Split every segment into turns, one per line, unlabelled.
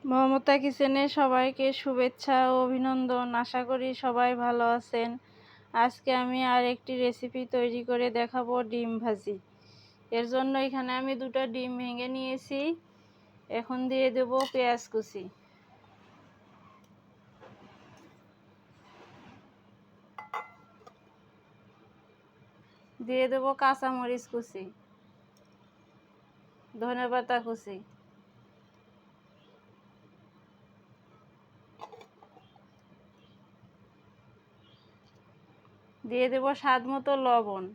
মমতা কিচেনে সবাইকে শুভেচ্ছা ও অভিনন্দন। আশা করি সবাই ভালো আছেন। আজকে আমি আর একটি রেসিপি তৈরি করে দেখাবো, ডিম ভাজি। এর জন্য এখানে আমি 2টা ডিম ভেঙে নিয়েছি। এখন দিয়ে দেব পেঁয়াজ কুচি, দিয়ে দেব কাঁচামরিচ কুচি, ধনেপাতা কুচি, দিয়ে দেব স্বাদ মতো লবণ,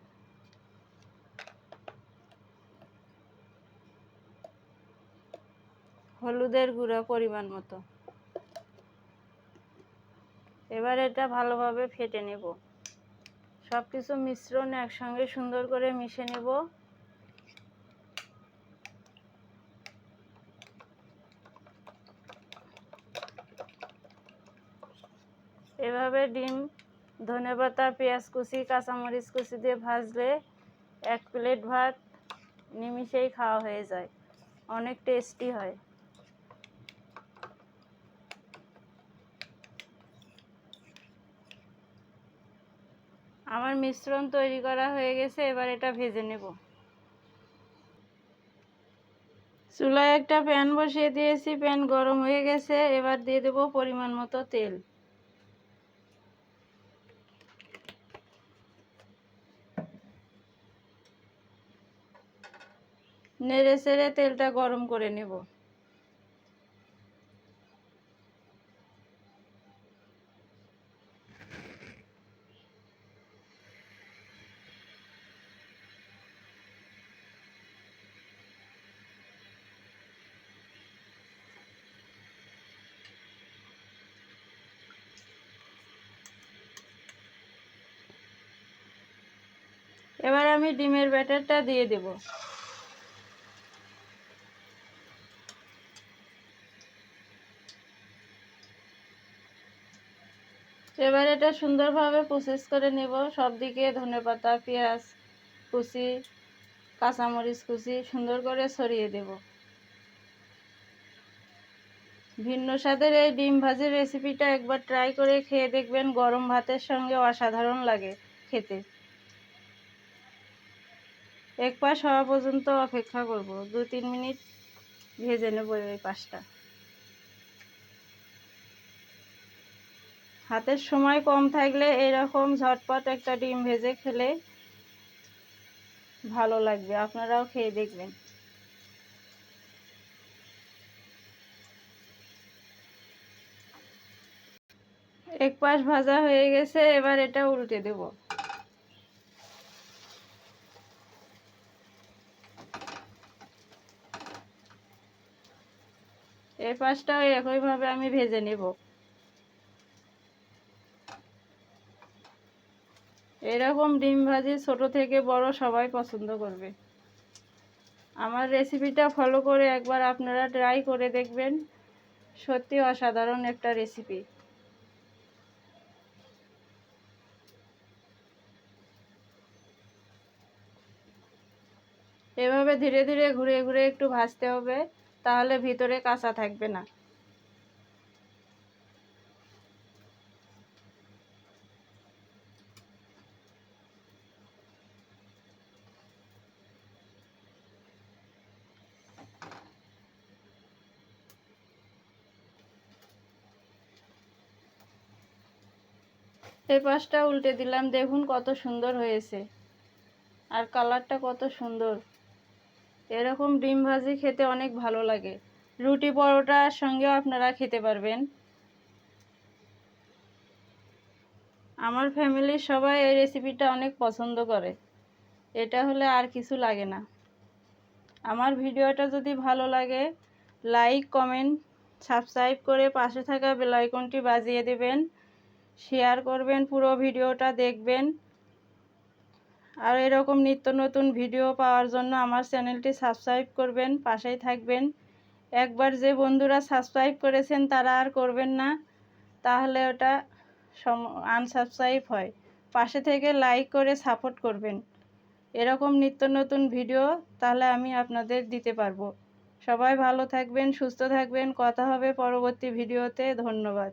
হলুদের গুঁড়া পরিমাণ মতো। এবার এটা ভালোভাবে ফেটে নেব। সব কিছু মিশ্রণ একসঙ্গে সুন্দর করে মিশে নেব। এভাবে ডিম, ধনেপাতা, পেঁয়াজ কুচি, কাঁচামরিচ কুচি দিয়ে ভাজলে 1 প্লেট ভাত নিমিষেই খাওয়া হয়ে যায়। অনেক টেস্টি হয়। আমার মিশ্রণ তৈরি করা হয়ে গেছে, এবার এটা ভেজে নেব। চুলায় একটা প্যান বসিয়ে দিয়েছি, প্যান গরম হয়ে গেছে। এবার দিয়ে দেব পরিমাণ মতো তেল। নেড়ে চেড়ে তেলটা গরম করে নেব। এবার আমি ডিমের ব্যাটারটা দিয়ে দেব। এবার এটা সুন্দরভাবে প্রসেস করে নেব। সব দিকে ধনেপাতা, পেঁয়াজ কুচি, কাঁচামরিচ কুচি সুন্দর করে ছড়িয়ে দেব। ভিন্ন স্বাদের এই ডিম ভাজির রেসিপিটা একবার ট্রাই করে খেয়ে দেখবেন। গরম ভাতের সঙ্গে অসাধারণ লাগে খেতে। এক পাশ হওয়া পর্যন্ত অপেক্ষা করব। 2-3 মিনিট ভেজে নেব এই পাশটা। হাতের সময় কম থাকলে এরকম ঝটপট একটা ডিম ভেজে খেলে ভালো লাগবে। আপনারাও খেয়ে দেখবেন। এক পাশ ভাজা হয়ে গেছে, এবার এটা উল্টে দেব। এই পাশটাও একইভাবে আমি ভেজে নেব। এরকম ডিম ভাজি ছোট থেকে বড় সবাই পছন্দ করবে। আমার রেসিপিটা ফলো করে একবার আপনারা ট্রাই করে দেখবেন। সত্যি অসাধারণ একটা রেসিপি। এভাবে ধীরে ধীরে ঘুরে ঘুরে একটু ভাজতে হবে, তাহলে ভিতরে কাঁচা থাকবে না। এই পাশটা উল্টে দিলাম, দেখুন কত সুন্দর হয়েছে আর কালারটা কত সুন্দর। এরকম ডিম ভাজি খেতে অনেক ভালো লাগে। রুটি পরোটার সঙ্গেও আপনারা খেতে পারবেন। আমার ফ্যামিলির সবাই এই রেসিপিটা অনেক পছন্দ করে। এটা হলে আর কিছু লাগে না। আমার ভিডিওটা যদি ভালো লাগে, লাইক, কমেন্ট, সাবস্ক্রাইব করে পাশে থাকা বেল আইকনটি বাজিয়ে দেবেন। শেয়ার করবেন, পুরো ভিডিওটা দেখবেন। আর এরকম নিত্য নতুন ভিডিও পাওয়ার জন্য আমার চ্যানেলটি সাবস্ক্রাইব করবেন, পাশেই থাকবেন। একবার যে বন্ধুরা সাবস্ক্রাইব করেছেন তারা আর করবেন না, তাহলে ওটা আনসাবস্ক্রাইব হয়। পাশে থেকে লাইক করে সাপোর্ট করবেন। এরকম নিত্য নতুন ভিডিও তাহলে আমি আপনাদের দিতে পারবো। সবাই ভালো থাকবেন, সুস্থ থাকবেন। কথা হবে পরবর্তী ভিডিওতে। ধন্যবাদ।